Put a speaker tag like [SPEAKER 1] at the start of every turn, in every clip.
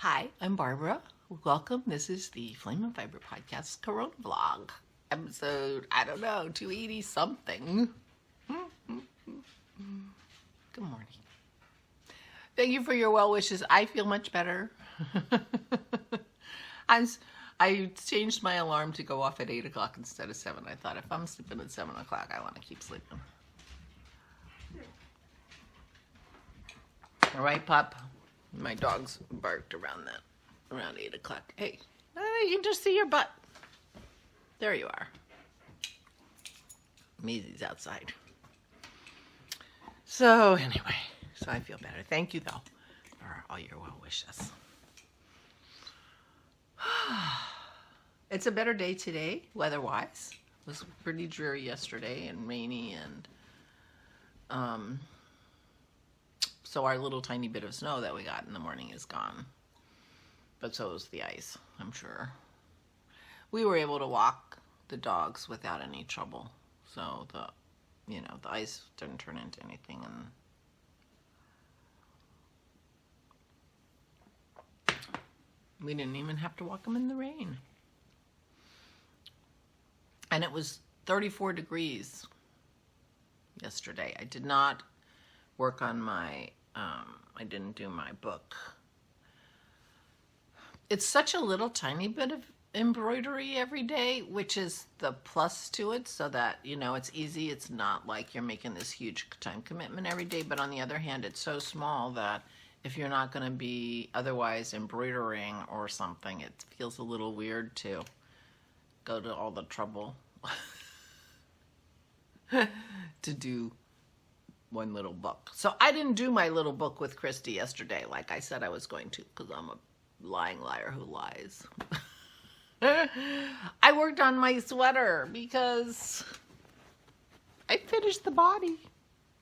[SPEAKER 1] Hi, I'm Barbara. Welcome. This is the Flame and Fiber Podcast CoronaVlog. Episode, 280 something. Good morning. Thank you for your well wishes. I feel much better. I changed my alarm to go off at 8 o'clock instead of 7. I thought if I'm sleeping at 7 o'clock, I want to keep sleeping. All right, pup. My dogs barked around 8 o'clock. Hey, you can just see your butt. There you are. Maisie's outside. So anyway, I feel better. Thank you though for all your well wishes. It's a better day today, weather-wise. It was pretty dreary yesterday and rainy, and so our little tiny bit of snow that we got in the morning is gone. But so is the ice, I'm sure. We were able to walk the dogs without any trouble. So the ice didn't turn into anything, and we didn't even have to walk them in the rain. And it was 34 degrees yesterday. I did not work on my, I didn't do my book. It's such a little tiny bit of embroidery every day, which is the plus to it, so that, it's easy. It's not like you're making this huge time commitment every day, but on the other hand, it's so small that if you're not going to be otherwise embroidering or something, it feels a little weird to go to all the trouble to do one little book. So I didn't do my little book with Christy yesterday like I said I was going to, because I'm a lying liar who lies. I worked on my sweater because I finished the body.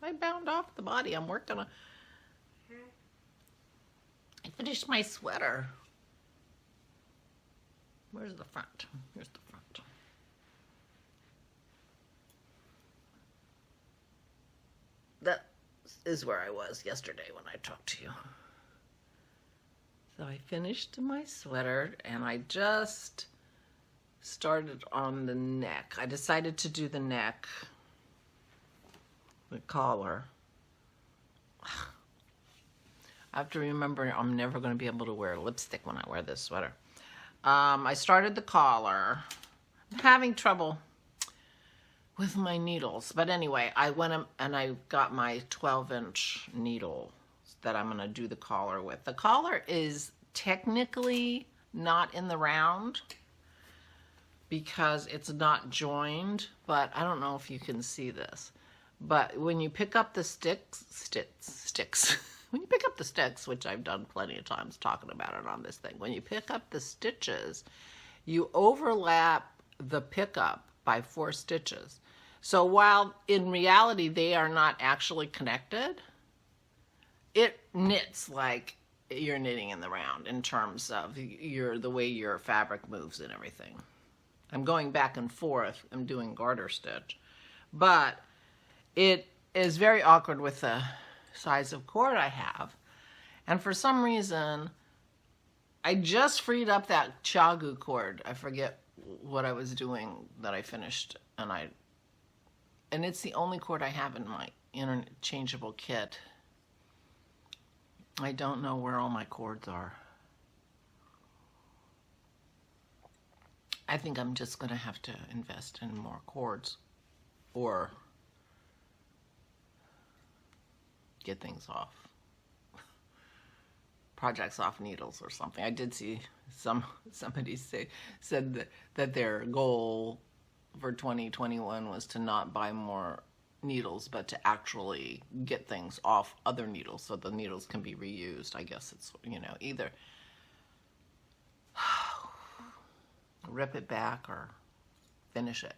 [SPEAKER 1] I bound off the body. I'm working on. I finished my sweater. Where's the front? Here's the front. That is where I was yesterday when I talked to you. So I finished my sweater and I just started on the neck. I decided to do the neck, the collar. I have to remember I'm never going to be able to wear lipstick when I wear this sweater. I started the collar. I'm having trouble with my needles. But anyway, I went and I got my 12-inch needle that I'm going to do the collar with. The collar is technically not in the round because it's not joined, but I don't know if you can see this. But when you pick up the sticks, when you pick up the sticks, which I've done plenty of times talking about it on this thing, when you pick up the stitches, you overlap the pickup by 4 stitches. So while in reality they are not actually connected, it knits like you're knitting in the round in terms of the way your fabric moves and everything. I'm going back and forth. I'm doing garter stitch. But it is very awkward with the size of cord I have. And for some reason, I just freed up that chagu cord. I forget what I was doing that I finished, and it's the only cord I have in my interchangeable kit. I don't know where all my cords are. I think I'm just going to have to invest in more cords or get things off. Projects off needles or something. I did see somebody said that their goal for 2021 was to not buy more needles, but to actually get things off other needles so the needles can be reused. I guess it's, either rip it back or finish it,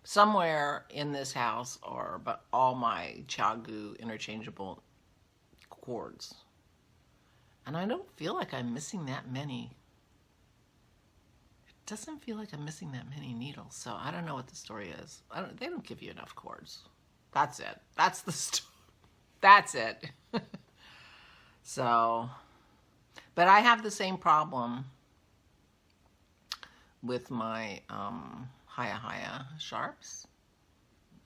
[SPEAKER 1] Somewhere in this house are but all my chagu interchangeable cords. And I don't feel like I'm missing that many. It doesn't feel like I'm missing that many needles, so I don't know what the story is. They don't give you enough cords. That's it. That's the story. That's it. So But I have the same problem with my Haya sharps,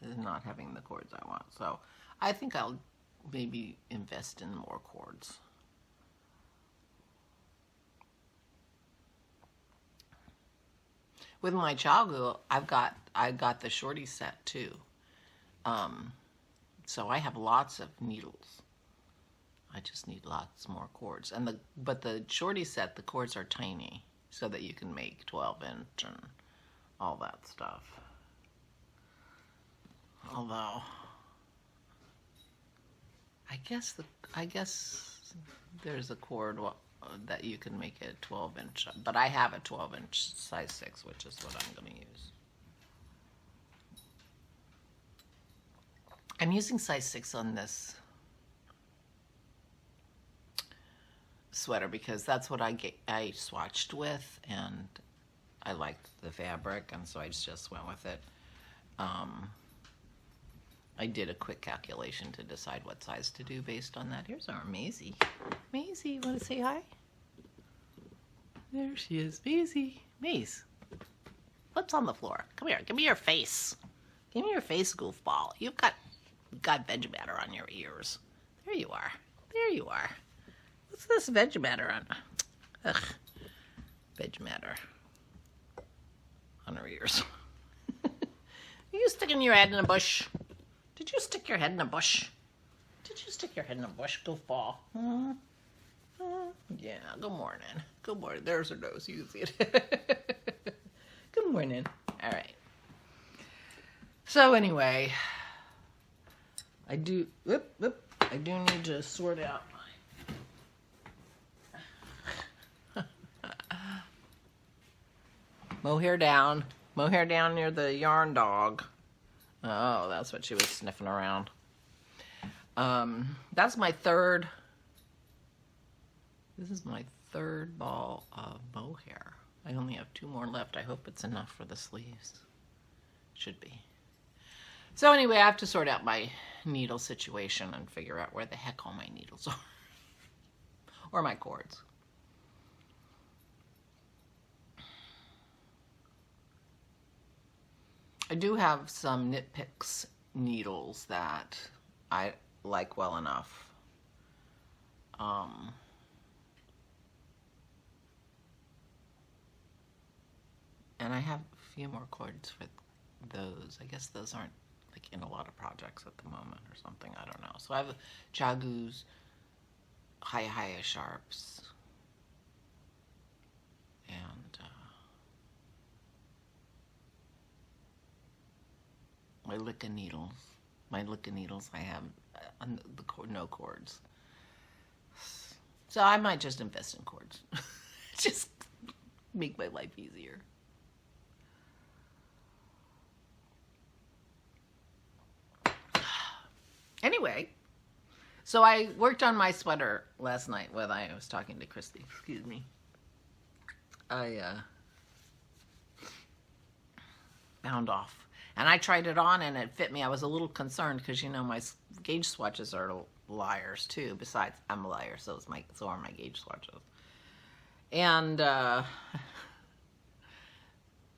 [SPEAKER 1] is not having the cords I want. So I think I'll maybe invest in more cords. With my Chagu, I got the shorty set too. So I have lots of needles. I just need lots more cords. But the shorty set, the cords are tiny, so that you can make 12-inch and all that stuff. Although I guess there's a cord that you can make it 12-inch, but I have a 12-inch size 6, which is what I'm going to use. I'm using size 6 on this sweater because that's what I swatched with, and I liked the fabric, and so I just went with it. I did a quick calculation to decide what size to do based on that. Here's our Maisie. Maisie, you want to say hi? There she is, Maisie. Maze, what's on the floor? Come here, give me your face. Give me your face, goofball. You've got veg matter on your ears. There you are. There you are. What's this veg matter on? Ugh, veg matter on her ears. Are you sticking your head in a bush? Did you stick your head in a bush? Did you stick your head in a bush, goofball? Yeah, good morning. Good morning. There's her nose. You can see it. Good morning. All right. So anyway, I do need to sort out my mohair down near the yarn dog. Oh, that's what she was sniffing around. That's my third. This is my third ball of mohair. I only have 2 more left. I hope it's enough for the sleeves. Should be. So anyway, I have to sort out my needle situation and figure out where the heck all my needles are. Or my cords. I do have some Knit Picks needles that I like well enough. And I have a few more cords for those. I guess those aren't like in a lot of projects at the moment or something. I don't know. So I have Chagu's Haya sharps and my Licka needles. My Licka needles I have no cords. So I might just invest in cords. Just make my life easier. Anyway, so I worked on my sweater last night when I was talking to Christy. Excuse me. I bound off. And I tried it on and it fit me. I was a little concerned because, you know, my gauge swatches are liars too. Besides, I'm a liar, so are my gauge swatches. And,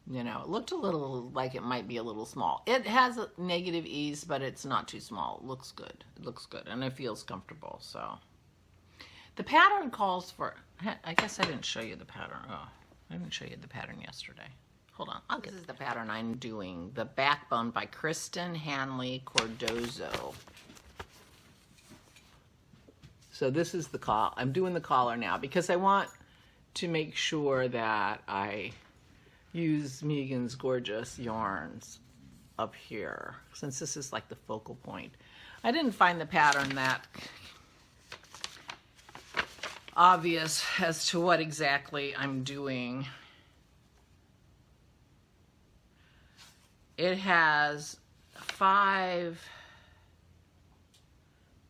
[SPEAKER 1] you know, it looked a little like it might be a little small. It has a negative ease, but it's not too small. It looks good. It looks good, and it feels comfortable, so. The pattern calls for, I guess I didn't show you the pattern. Oh, I didn't show you the pattern yesterday. Hold on. This is the pattern I'm doing. The Backbone by Kristen Hanley Cordozo. So this is the collar. I'm doing the collar now because I want to make sure that I use Megan's gorgeous yarns up here, since this is like the focal point. I didn't find the pattern that obvious as to what exactly I'm doing. It has 5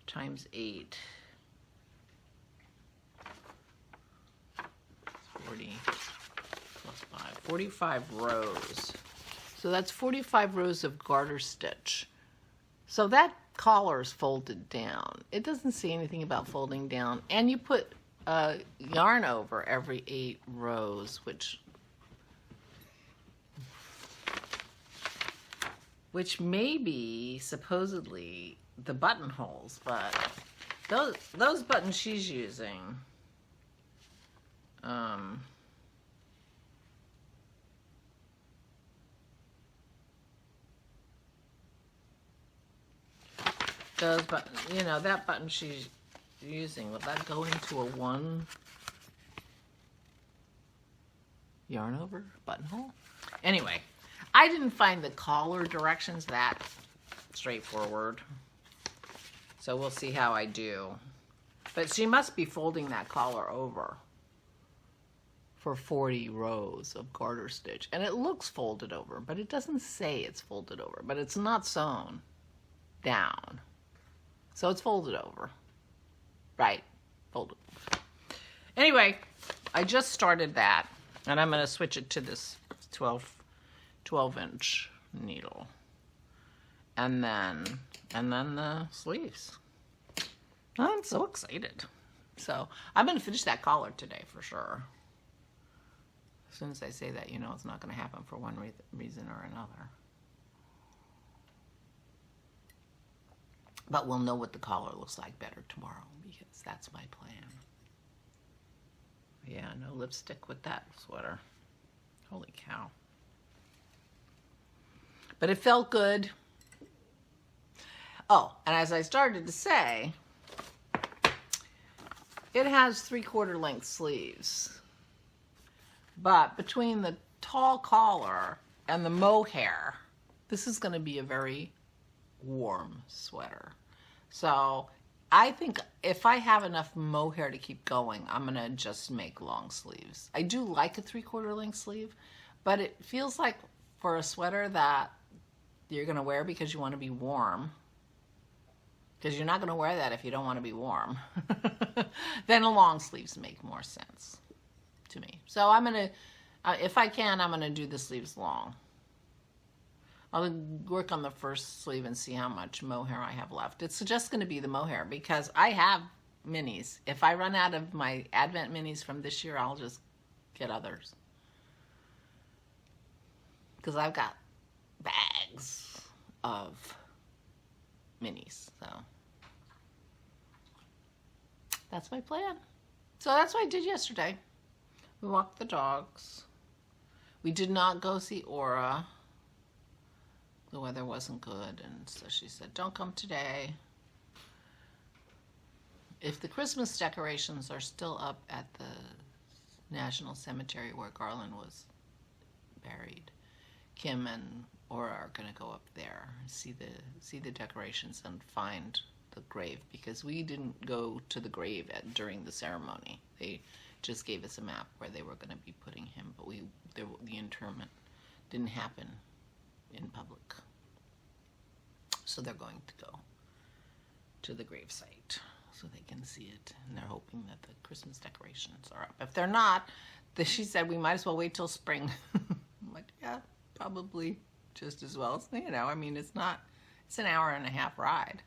[SPEAKER 1] times 8. 40 plus 5. 45 rows. So that's 45 rows of garter stitch. So that collar is folded down. It doesn't say anything about folding down. And you put yarn over every 8 rows, which may be supposedly the buttonholes, but those buttons she's using, those buttons, you know, that button she's using, will that go into a 1 yarn over buttonhole? Anyway, I didn't find the collar directions that straightforward, so we'll see how I do. But she must be folding that collar over for 40 rows of garter stitch, and it looks folded over, but it doesn't say it's folded over, but it's not sewn down, so it's folded over, right? Folded. Anyway, I just started that, and I'm going to switch it to this 12-inch needle, and then the sleeves. I'm so excited. So I'm going to finish that collar today for sure. As soon as I say that, you know it's not going to happen for one reason or another. But we'll know what the collar looks like better tomorrow, because that's my plan. Yeah, no lipstick with that sweater. Holy cow. But it felt good. Oh, and as I started to say, it has 3/4 length sleeves. But between the tall collar and the mohair, this is going to be a very warm sweater. So I think if I have enough mohair to keep going, I'm going to just make long sleeves. I do like a 3/4 length sleeve, but it feels like for a sweater that you're going to wear because you want to be warm, because you're not going to wear that if you don't want to be warm, then a long sleeves make more sense to me. So I'm going to, if I can, I'm going to do the sleeves long. I'll work on the first sleeve and see how much mohair I have left. It's just going to be the mohair because I have minis. If I run out of my Advent minis from this year, I'll just get others. Because I've got bags of minis. So that's my plan. So that's what I did yesterday. We walked the dogs. We did not go see Aura. The weather wasn't good, and so she said, don't come today. If the Christmas decorations are still up at the National Cemetery where Garland was buried, Kim and Aura are going to go up there and see the decorations and find the grave, because we didn't go to the grave during the ceremony. They just gave us a map where they were going to be putting him, but the interment didn't happen in public. So they're going to go to the gravesite so they can see it, and they're hoping that the Christmas decorations are up. If they're not, she said we might as well wait till spring. I'm like, yeah, probably just as well. You know, I mean, it's an 1.5-hour ride.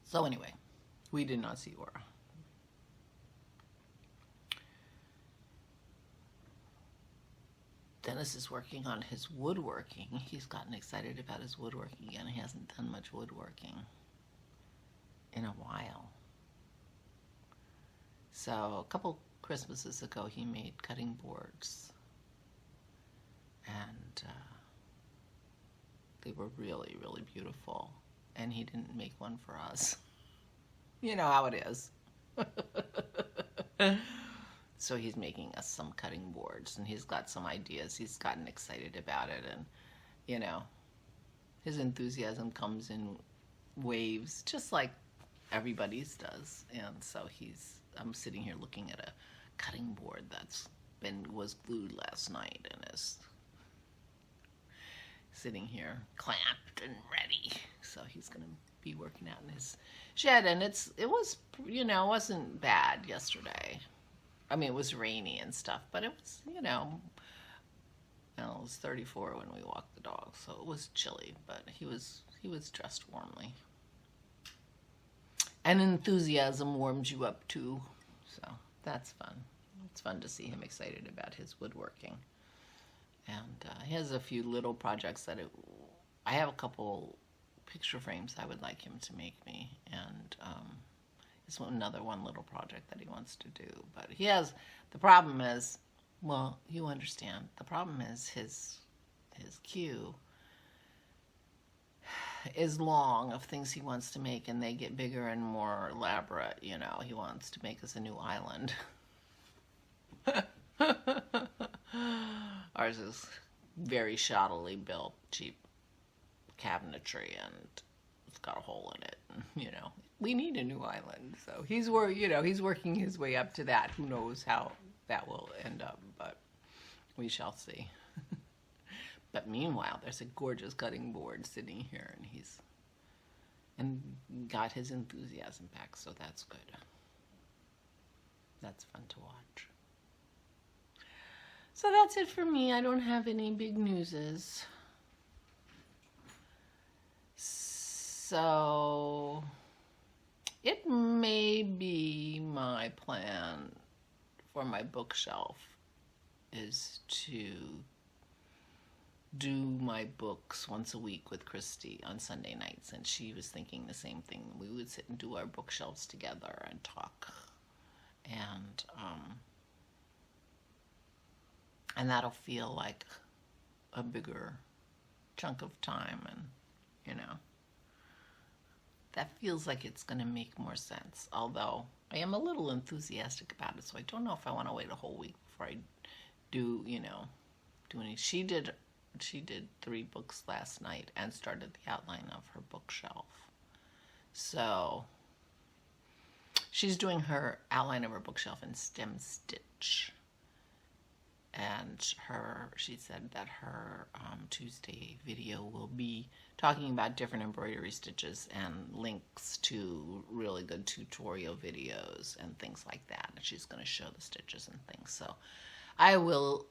[SPEAKER 1] So anyway, we did not see Aura. Dennis is working on his woodworking. He's gotten excited about his woodworking again. He hasn't done much woodworking in a while. So a couple Christmases ago, he made cutting boards. And they were really, really beautiful. And he didn't make one for us. You know how it is. So he's making us some cutting boards, and he's got some ideas. He's gotten excited about it, and, you know, his enthusiasm comes in waves, just like everybody's does. And so I'm sitting here looking at a cutting board was glued last night and is sitting here clamped and ready. So he's going to be working out in his shed, and it was, you know, it wasn't bad yesterday. I mean, it was rainy and stuff, but it was, you know, And it was 34 when we walked the dog, so it was chilly, but he was dressed warmly. And enthusiasm warms you up too, so that's fun. It's fun to see him excited about his woodworking. And he has a few little projects that I have a couple picture frames I would like him to make me, and it's another one little project that he wants to do. But he has, the problem is, well, you understand, the problem is his queue is long of things he wants to make, and they get bigger and more elaborate. You know, he wants to make us a new island. Ours is very shoddily built, cheap cabinetry, and it's got a hole in it. You know, we need a new island, so he's working his way up to that. Who knows how that will end up, but we shall see. But meanwhile, there's a gorgeous cutting board sitting here, and he's got his enthusiasm back, so that's good. That's fun to watch. So that's it for me. I don't have any big newses. So it may be my plan for my bookshelf is to do my books once a week with Christy on Sunday nights, and she was thinking the same thing. We would sit and do our bookshelves together and talk, and that'll feel like a bigger chunk of time, and you know, that feels like it's going to make more sense. Although I am a little enthusiastic about it, so I don't know if I want to wait a whole week before I do any. She did 3 books last night and started the outline of her bookshelf. So she's doing her outline of her bookshelf in stem stitch. And she said that her Tuesday video will be talking about different embroidery stitches and links to really good tutorial videos and things like that. And she's going to show the stitches and things. So I will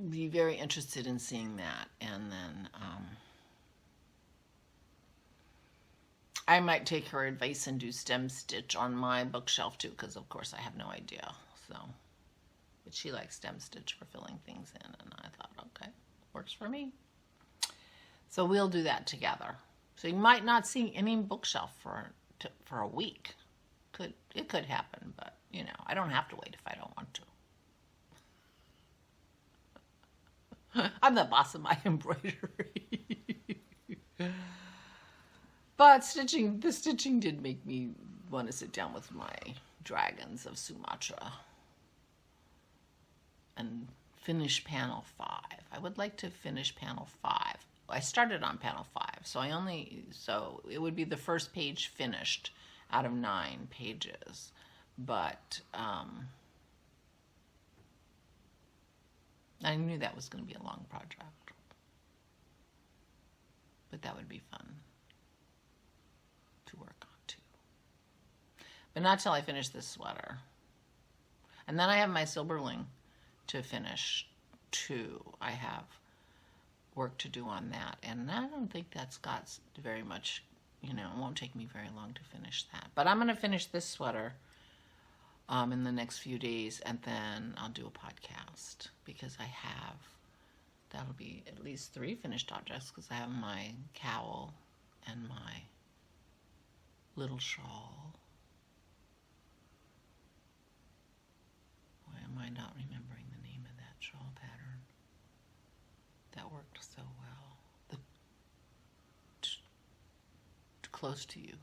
[SPEAKER 1] be very interested in seeing that. And then I might take her advice and do stem stitch on my bookshelf too, because of course I have no idea. So, but she likes stem stitch for filling things in, and I thought, okay, works for me. So we'll do that together. So you might not see any bookshelf for a week. It could happen, but you know, I don't have to wait if I don't want to. I'm the boss of my embroidery. But the stitching did make me want to sit down with my dragons of Sumatra and finish panel 5. I would like to finish panel 5. I started on panel 5, so it would be the first page finished out of 9 pages. But I knew that was going to be a long project. But that would be fun to work on too. But not till I finish this sweater. And then I have my Silberling to finish too. I have work to do on that, and I don't think that's got very much, you know, it won't take me very long to finish that. But I'm going to finish this sweater in the next few days, and then I'll do a podcast, because that'll be at least 3 finished objects, because I have my cowl and my little shawl. Why am I not remembering the name of that shawl pattern? That worked so well. Close to you.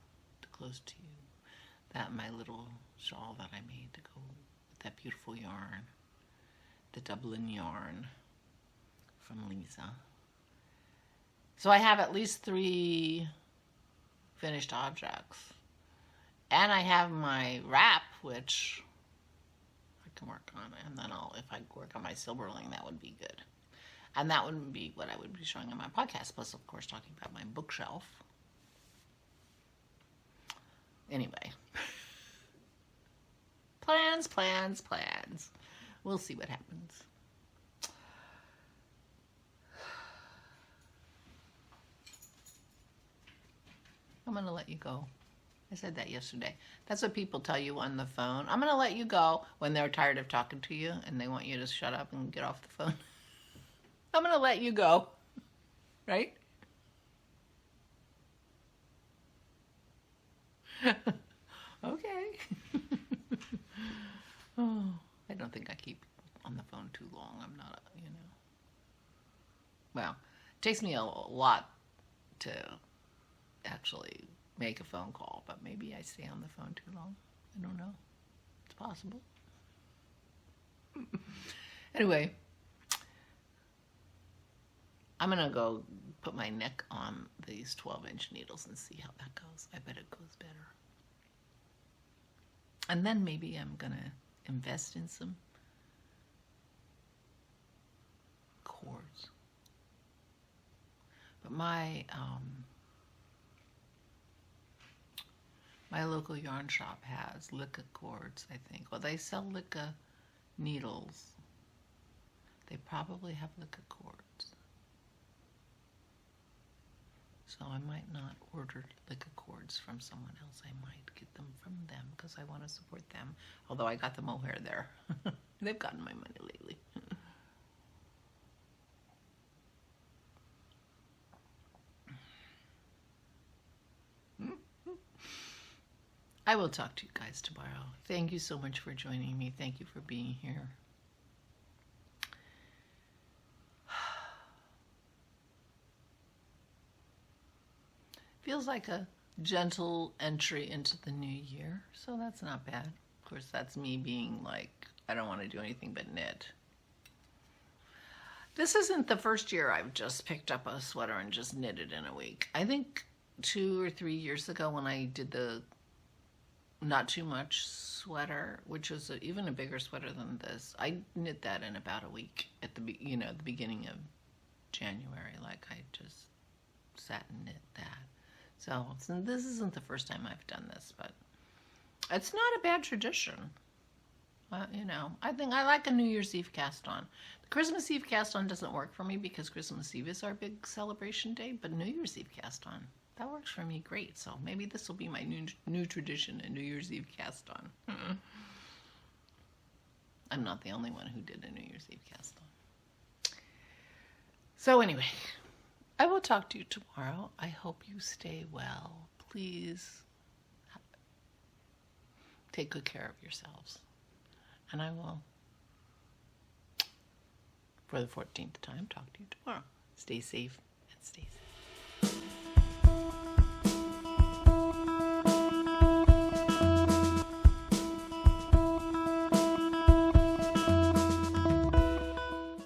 [SPEAKER 1] That my little shawl that I made to go with that beautiful yarn. The Dublin yarn from Lisa. So I have at least 3 finished objects. And I have my wrap, which I can work on. And then if I work on my Silberling, that would be good. And that would be what I would be showing on my podcast, plus, of course, talking about my bookshelf. Anyway. Plans. We'll see what happens. I'm going to let you go. I said that yesterday. That's what people tell you on the phone. I'm going to let you go when they're tired of talking to you and they want you to shut up and get off the phone. I'm going to let you go. Right? Okay. Oh, I don't think I keep on the phone too long. I'm not, Well, it takes me a lot to actually make a phone call, but maybe I stay on the phone too long. I don't know. It's possible. Anyway, I'm going to go put my neck on these 12-inch needles and see how that goes. I bet it goes better. And then maybe I'm going to invest in some cords. But my local yarn shop has Licca cords, I think. Well, they sell Licca needles. They probably have Licca cords. So I might not order Licca cords from someone else. I might get them from them because I want to support them. Although I got the mohair there. They've gotten my money lately. I will talk to you guys tomorrow. Thank you so much for joining me. Thank you for being here. Feels like a gentle entry into the new year, so that's not bad. Of course, that's me being like, I don't want to do anything but knit. This isn't the first year I've just picked up a sweater and just knitted in a week. I think 2 or 3 years ago when I did the Not Too Much sweater, which was even a bigger sweater than this, I knit that in about a week at the the beginning of January. Like I just sat and knit that. So this isn't the first time I've done this, but it's not a bad tradition. I think I like a New Year's Eve cast on. The Christmas Eve cast on doesn't work for me because Christmas Eve is our big celebration day, but New Year's Eve cast on, that works for me great. So maybe this will be my new tradition, a New Year's Eve cast on. I'm not the only one who did a New Year's Eve cast on. So anyway, I will talk to you tomorrow. I hope you stay well. Please take good care of yourselves. And I will, for the 14th time, talk to you tomorrow. Stay safe.